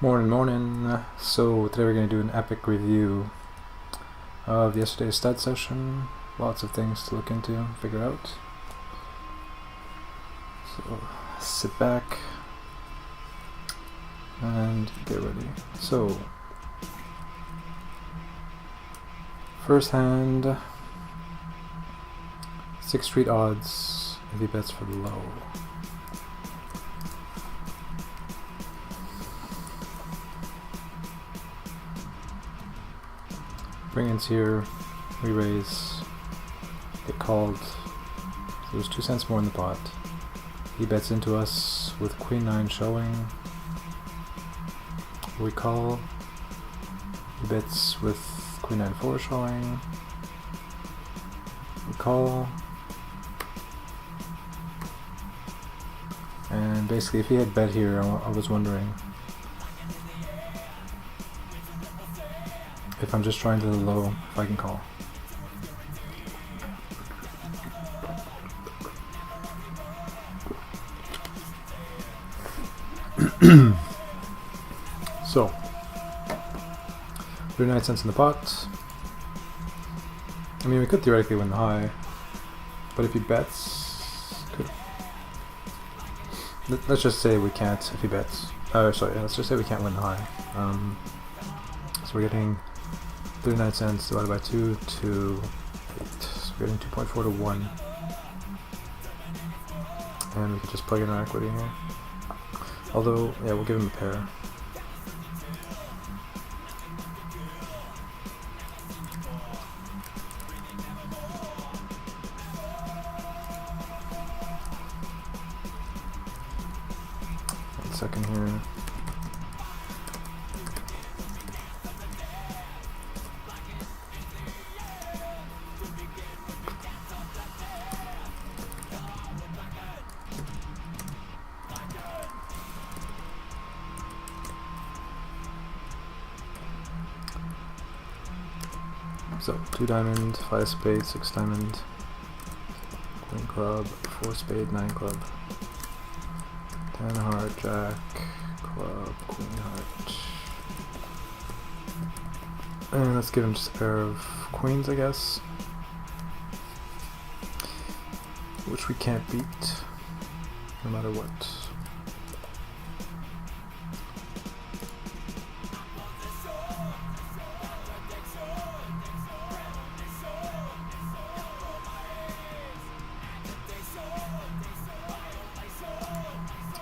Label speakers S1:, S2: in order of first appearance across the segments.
S1: Morning. So today we're going to do an epic review of yesterday's stud session. Lots of things to look into, figure out. So sit back and get ready. So first hand, 6th Street odds if he bets for the low. Bring-ins here, we raise, get called, so there's 2 cents more in the pot. He bets into us with Queen 9 showing, we call, he bets with Queen 9-4 showing, we call, and basically if he had bet here, I was wondering if I'm just trying to the low, if I can call. So 39 cents in the pot. I mean, we could theoretically win the high, but if he bets, let's just say we can't if he bets. Let's just say we can't win the high. So we're getting 39 cents divided by 2 to 8. So we're getting 2.4 to 1. And we could just plug in our equity here. Although, yeah, we'll give him a pair. One second here. So 2 diamond, 5 spade, 6 diamond, Queen club, 4 spade, 9 club, 10 heart, Jack, club, Queen heart. And let's give him just a pair of queens, I guess, which we can't beat, no matter what.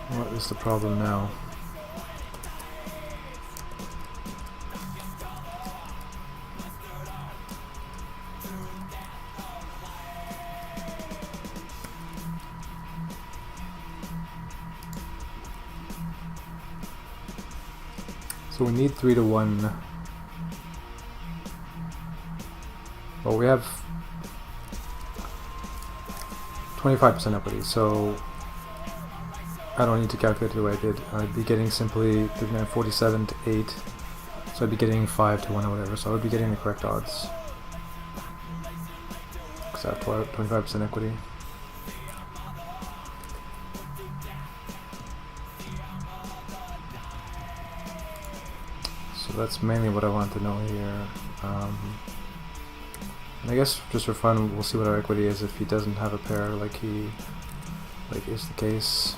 S1: What is the problem now? So we need 3 to 1. Well, we have 25% equity, so I don't need to calculate it the way I did. I'd be getting simply 39.47 to 8, so I'd be getting 5 to 1 or whatever, so I would be getting the correct odds. Because I have 25% equity. So that's mainly what I want to know here. And I guess just for fun, we'll see what our equity is if he doesn't have a pair like is the case.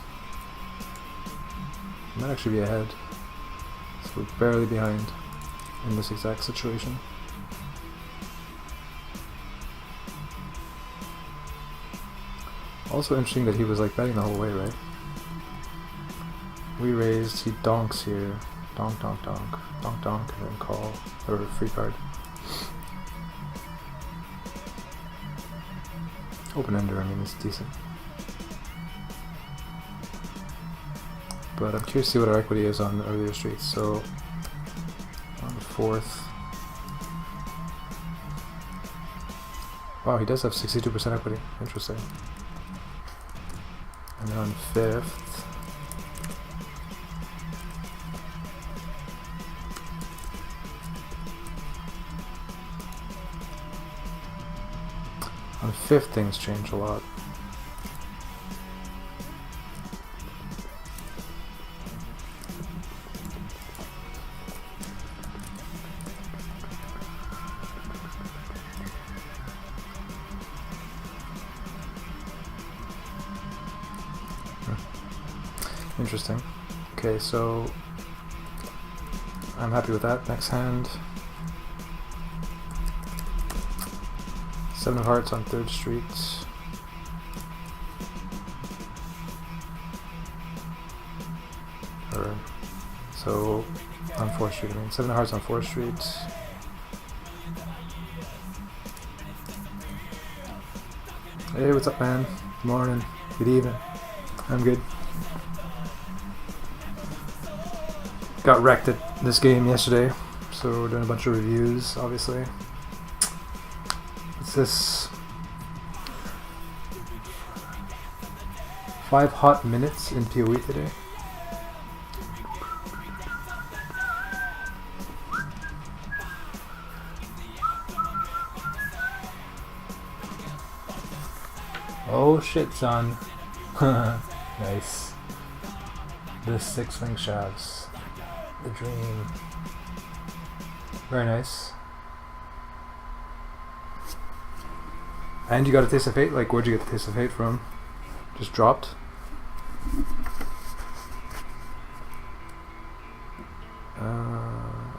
S1: Might actually be ahead, so we're barely behind in this exact situation. Also interesting that he was like betting the whole way, right? We raised, he donks here, donk, donk, donk, donk, donk, and then call, or free card. Open ender, I mean, it's decent. But I'm curious to see what our equity is on the earlier streets. So on the 4th, wow, he does have 62% equity. Interesting. And then on 5th, things change a lot. Interesting. Okay, so I'm happy with that. Next hand. 7 of hearts on 3rd Street. Or, so, on 4th Street, I mean. 7 of hearts on 4th Street. Hey, what's up, man? Good morning. Good evening. I'm good. Got wrecked at this game yesterday, so we're doing a bunch of reviews, obviously. What's this? 5 hot minutes in PoE today. Oh shit, son. Nice. The 6 wing shafts. The dream. Very nice. And you got a taste of fate? Like, where'd you get the taste of fate from? Just dropped?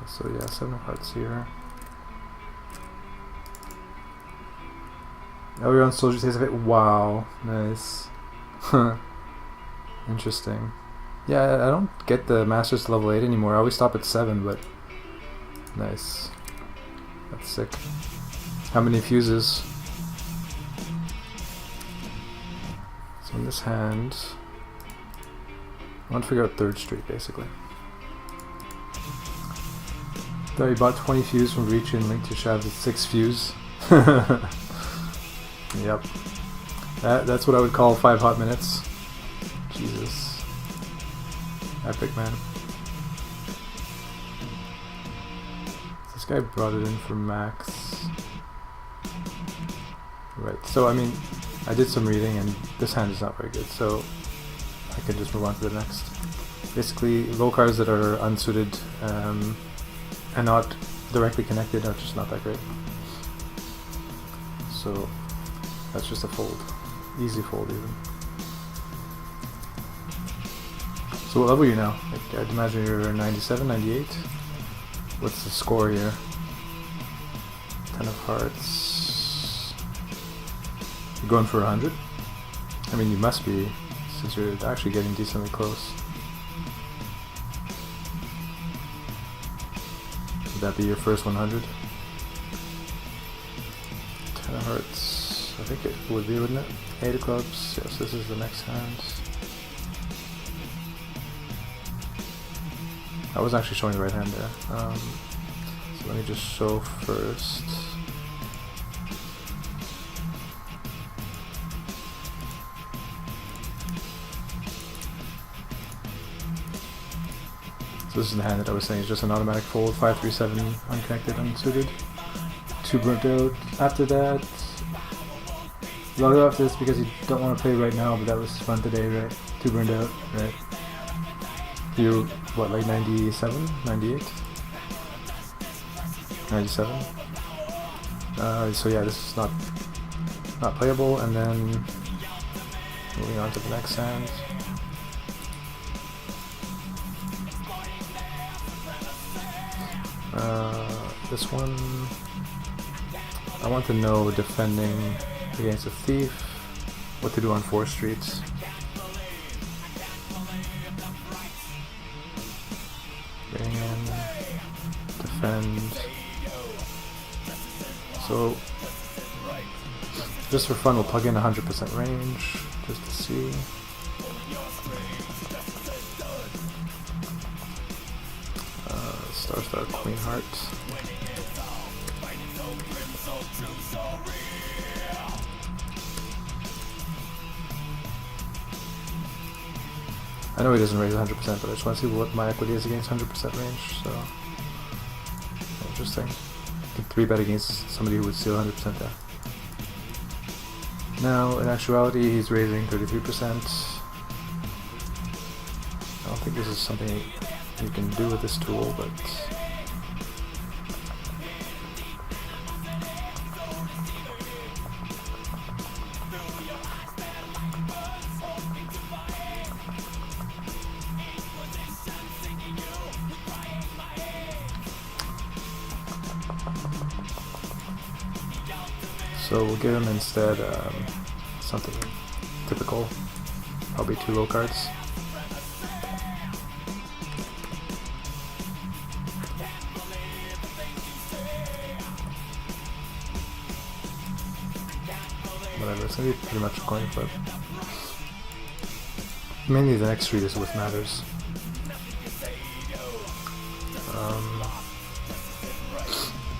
S1: So yeah, 7 of hearts here. Oh, you're on Soldier Taste of Fate? Wow. Nice. Interesting. Yeah, I don't get the Masters to level 8 anymore. I always stop at 7, but... Nice. That's sick. How many fuses? So in this hand... I want to figure out 3rd Street, basically. So you bought 20 fuse from Reach and linked your shafts at 6 fuse. Yep. That's what I would call 5 hot minutes. Jesus. Epic, man. This guy brought it in for max. Right, so I mean, I did some reading and this hand is not very good, so I can just move on to the next. Basically, low cards that are unsuited and not directly connected are just not that great. So that's just a fold. Easy fold even. So what level are you now? Like, I'd imagine you're 97, 98? What's the score here? 10 of hearts. You're going for 100? I mean, you must be, since you're actually getting decently close. Would that be your first 100? 10 of hearts. I think it would be, wouldn't it? 8 of clubs. Yes, this is the next hand. I was actually showing the right hand there. So let me just show first. So this is the hand that I was saying is just an automatic fold. 5-3-7 unconnected, unsuited. 2 burnt out. After that, log off this because you don't want to play right now, but that was fun today, right? 2 burned out, right? You, what, like 97? 98? 97? So yeah, this is not playable, and then moving on to the next hand. This one, I want to know, defending against a thief, what to do on 4th Street. Bring in, defend. So, just for fun, we'll plug in 100% range, just to see. Star, Queen Heart. I know he doesn't raise 100%, but I just want to see what my equity is against 100% range, so... Interesting. I can 3-bet against somebody who would steal 100% there. Now, in actuality, he's raising 33%. I don't think this is something you can do with this tool, but... So we'll give him instead something typical, probably 2 low cards. Whatever, it's gonna be pretty much a coin flip. Mainly the next street is what matters.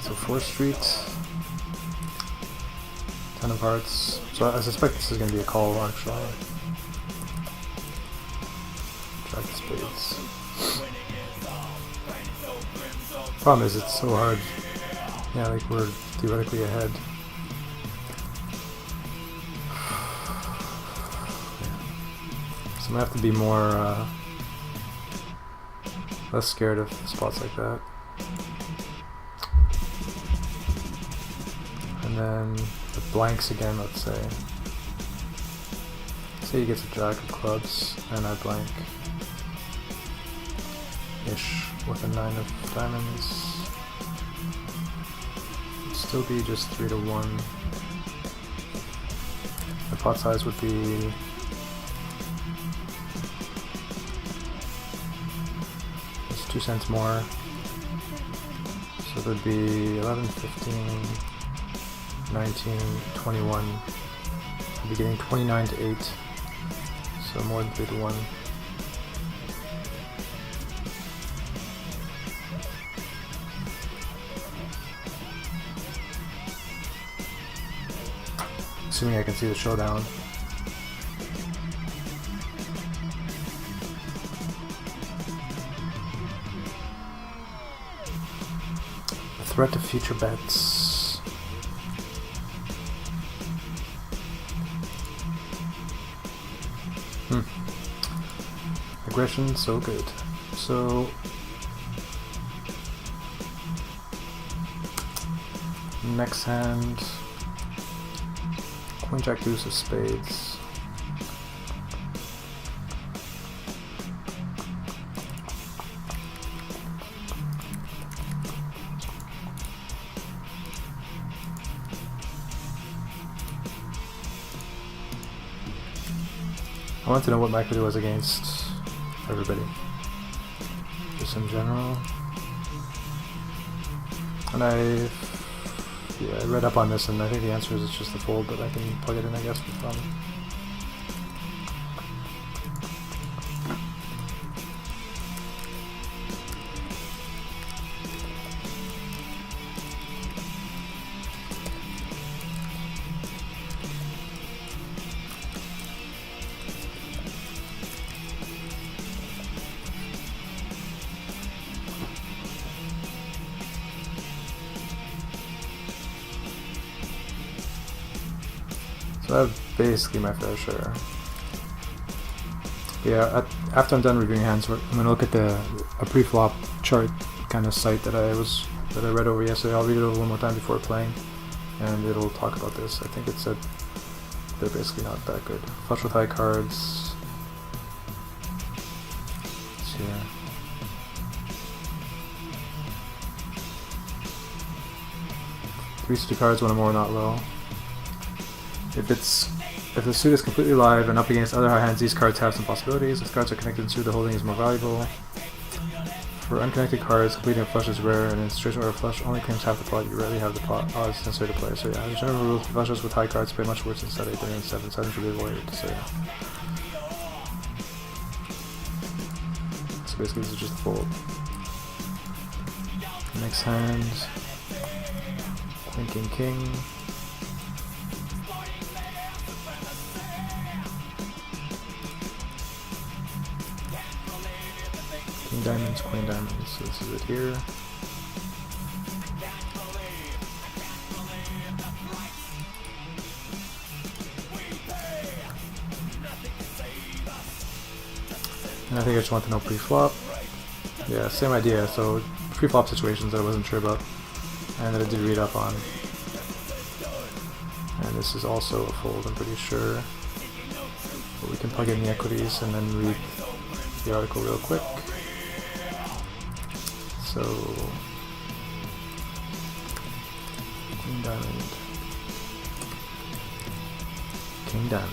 S1: So 4th street, 10 of hearts. So I suspect this is going to be a call actually. Jack of spades. Problem is it's so hard. Yeah, like we're theoretically ahead. So I'm gonna have to be more less scared of spots like that. And then the blanks again, let's say. Say he gets a jack of clubs and I blank ish with a 9 of diamonds. It'd still be just 3 to 1. The pot size would be just 2 cents more. So there'd be 11, 15, 19, 21. I'd be getting 29 to 8. So more than 3 to 1. Assuming I can see the showdown. A threat to future bets. Aggression, so good. So next hand, Queen Jack deuce of spades. I want to know what my equity was against everybody, just in general. And I read up on this, and I think the answer is it's just the fold, but I can plug it in, I guess, for fun. So I have basically my fair share. Yeah, after I'm done reviewing hands, I'm gonna look at a pre-flop chart kind of site that I read over yesterday. I'll read it over one more time before playing, and it'll talk about this. I think it said they're basically not that good. Flush with high cards. It's here. Three suited cards when I'm more not low. If the suit is completely live and up against other high hands, these cards have some possibilities. If cards are connected in suit, the holding is more valuable. For unconnected cards, completing a flush is rare, and in straight order flush only claims half the pot. You rarely have the pot odds necessary to play. So yeah, the general rule, flushes with high cards play much worse than set 8 than in 7. 7 should be avoided. So yeah. So basically, this is just a fold. Next hand, Queen King King. King diamonds, queen diamonds, so this is it here. And I think I just want to know pre-flop. Yeah, same idea, so pre-flop situations that I wasn't sure about, and that I did read up on. And this is also a fold, I'm pretty sure. But we can plug in the equities and then read the article real quick. So, Queen Diamond, King Diamond.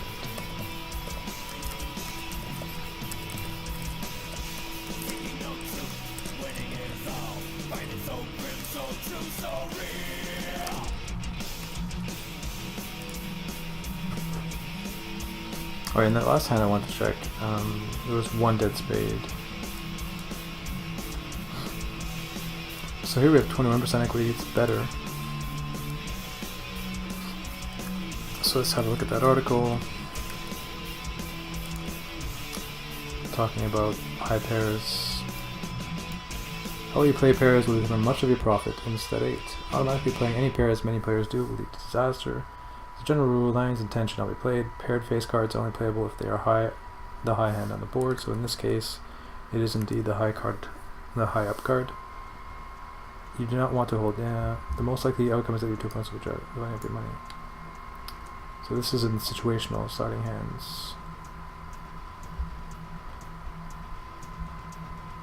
S1: Alright, in that last hand I wanted to check, there was one dead spade. So here we have 21% equity, it's better. So let's have a look at that article. Talking about high pairs. How you play pairs will determine much of your profit in Stud8. Automatically playing any pair as many players do will lead to disaster. The general rule, lines and tension not be played. Paired face cards are only playable if they are the high hand on the board. So in this case, it is indeed the high up card. You do not want to hold. Yeah, the most likely outcome is that your 2 opponents will dividing up your money. So this is in situational starting hands.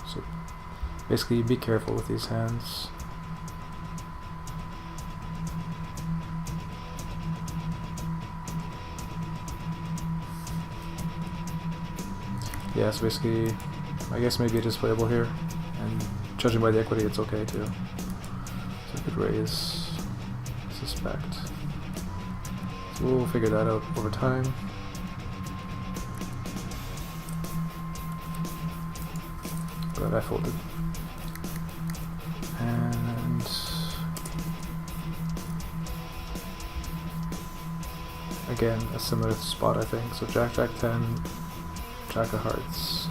S1: So basically, be careful with these hands. Yeah, so basically, I guess maybe it is playable here, and judging by the equity, it's okay too. So I could raise, suspect. So we'll figure that out over time. But I folded. And again, a similar spot I think. So Jack, Jack 10, Jack of Hearts.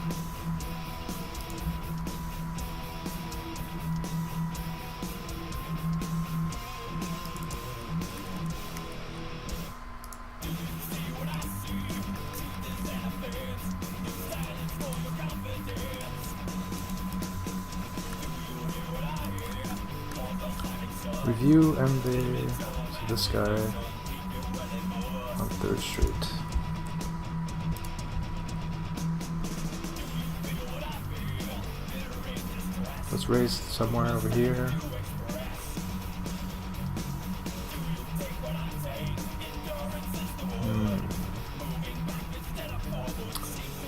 S1: Review MV, so this guy on 3rd Street. Let's raise somewhere over here.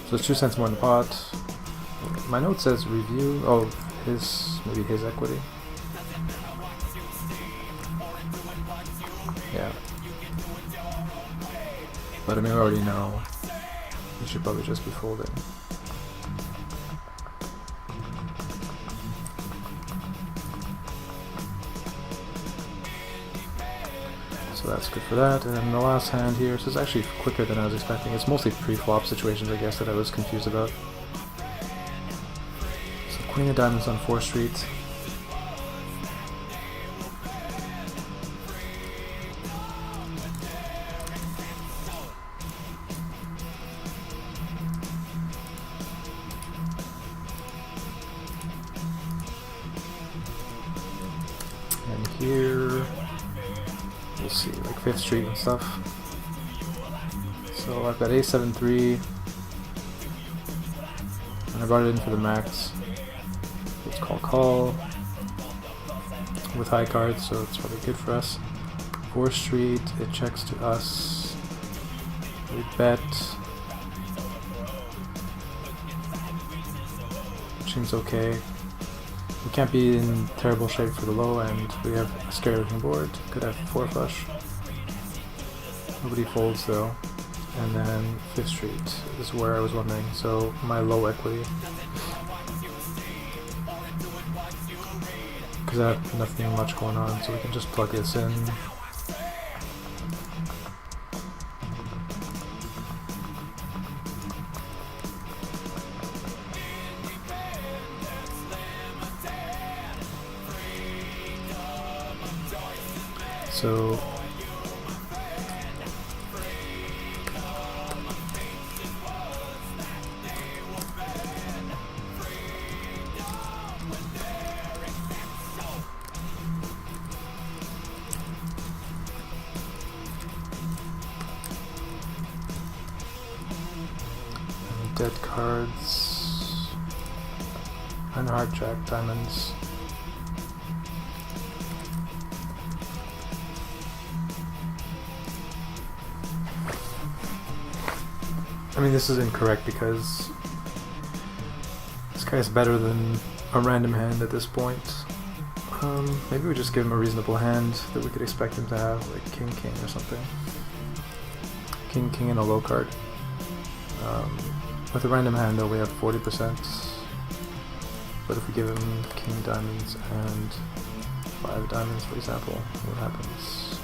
S1: So it's 2 cents more in the pot. My note says review, oh, maybe his equity. Yeah. But I mean, we already know. We should probably just be folding. So that's good for that. And then the last hand here, so it's actually quicker than I was expecting. It's mostly pre-flop situations, I guess, that I was confused about. So Queen of Diamonds on 4th Street. And here, we'll see, like 5th Street and stuff. So I've got A7-3, and I brought it in for the max. It's called call with high cards, so it's probably good for us. 4th Street, it checks to us. We bet. Seems okay. We can't be in terrible shape for the low end. We have a scary looking board. Could have 4 flush. Nobody folds though. And then 5th Street is where I was wondering. So my low equity. Because I have nothing much going on, so we can just plug this in. So dead cards and hard jack diamonds. I mean, this is incorrect because this guy is better than a random hand at this point. Maybe we just give him a reasonable hand that we could expect him to have, like King King or something. King King and a low card. With a random hand though we have 40%. But if we give him King Diamonds and 5 Diamonds for example, what happens?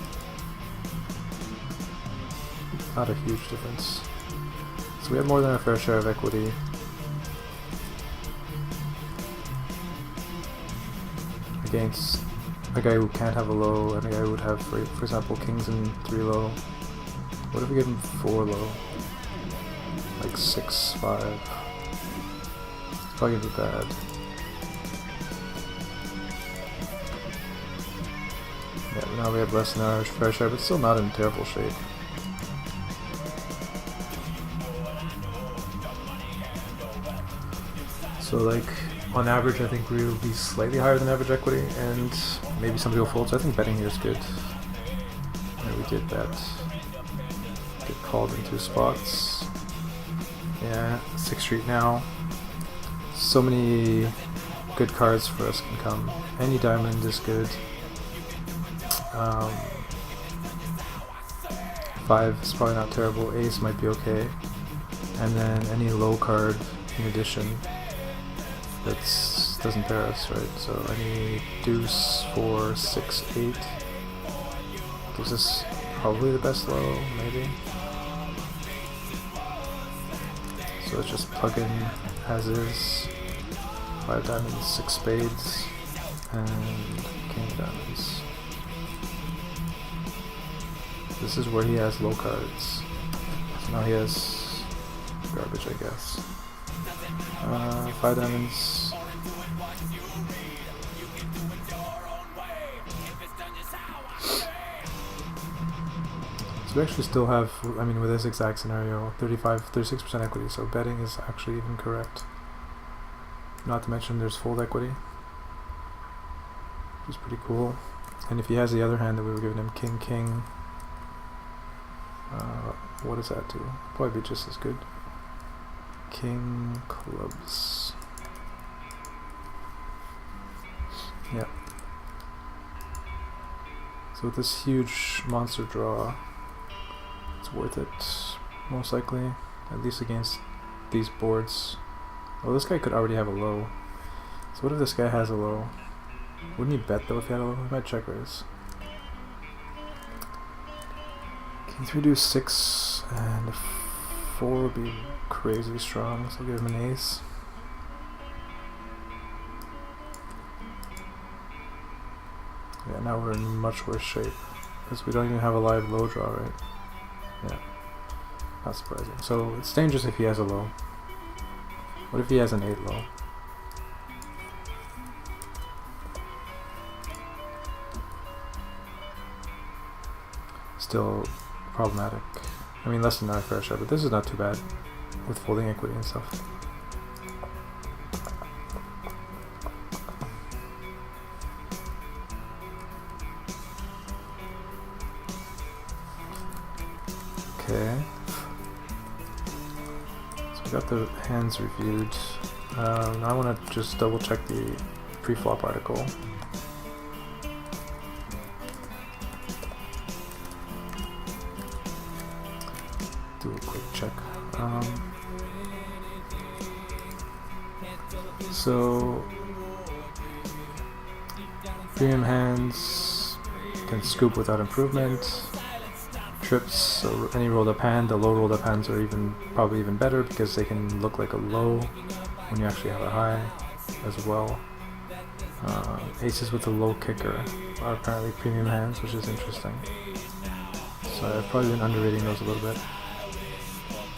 S1: Not a huge difference. So we have more than our fair share of equity. Against a guy who can't have a low and a guy who would have, for example, Kings and 3 low. What if we give him 4 low? Like 6, 5. It's probably gonna be bad. Yeah, now we have less than our fair share, but still not in terrible shape. So like, on average I think we will be slightly higher than average equity, and maybe somebody will fold, so I think betting here is good. And we did bet. Get called in 2 spots. Yeah, 6th Street now. So many good cards for us can come. Any diamond is good. 5 is probably not terrible. Ace might be okay. And then any low card in addition that doesn't pair us, right? So any deuce, 4, 6, 8 gives us probably the best low, maybe. So let's just plug in as is. 5 diamonds, 6 spades, and king diamonds. This is where he has low cards. So now he has garbage, I guess. 5 diamonds. So we actually still have, I mean, with this exact scenario, 36% equity, so betting is actually even correct. Not to mention there's fold equity, which is pretty cool. And if he has the other hand that we were giving him, King King, what does that do? Probably be just as good. King clubs. Yeah. So with this huge monster draw, it's worth it, most likely, at least against these boards. Well, this guy could already have a low. So what if this guy has a low? Wouldn't he bet though if he had a low? He might check raise. King 3 do 6, and 4 would be crazy strong, so I'll give him an ace. Yeah, now we're in much worse shape, because we don't even have a live low draw, right? Yeah, not surprising. So it's dangerous if he has a low. What if he has an 8 low? Still problematic. I mean, less than our fair share, but this is not too bad with folding equity and stuff. Okay. So we got the hands reviewed. Now I want to just double check the pre-flop article. Do a quick check. So premium hands can scoop without improvement. Trips, so any rolled up hand, the low rolled up hands are probably even better because they can look like a low when you actually have a high as well. Aces with a low kicker are apparently premium hands, which is interesting. So I've probably been underrating those a little bit.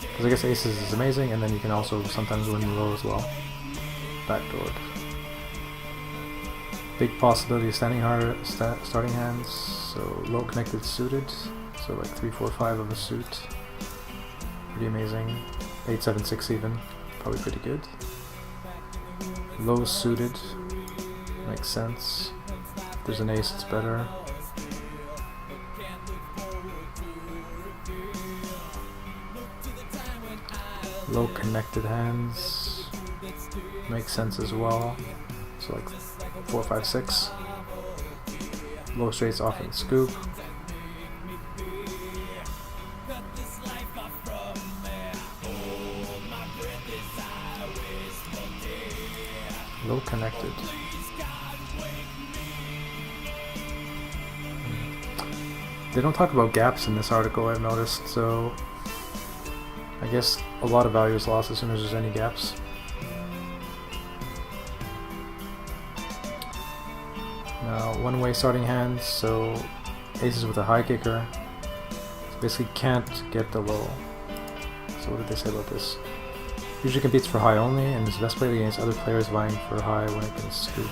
S1: Because I guess aces is amazing, and then you can also sometimes win low as well. Backdoored. Big possibility of standing hard starting hands, so low connected suited, so like 3, 4, 5 of a suit. Pretty amazing. 8, 7, 6 even, probably pretty good. Low suited, makes sense. If there's an ace, it's better. Low connected hands makes sense as well. So like 4, 5, 6. Low straights off in the scoop. Low connected. They don't talk about gaps in this article, I've noticed, so I guess a lot of value is lost as soon as there's any gaps. Now, one-way starting hands, so aces with a high kicker. So basically can't get the low. So what did they say about this? Usually competes for high only and is best played against other players vying for high when it can scoop.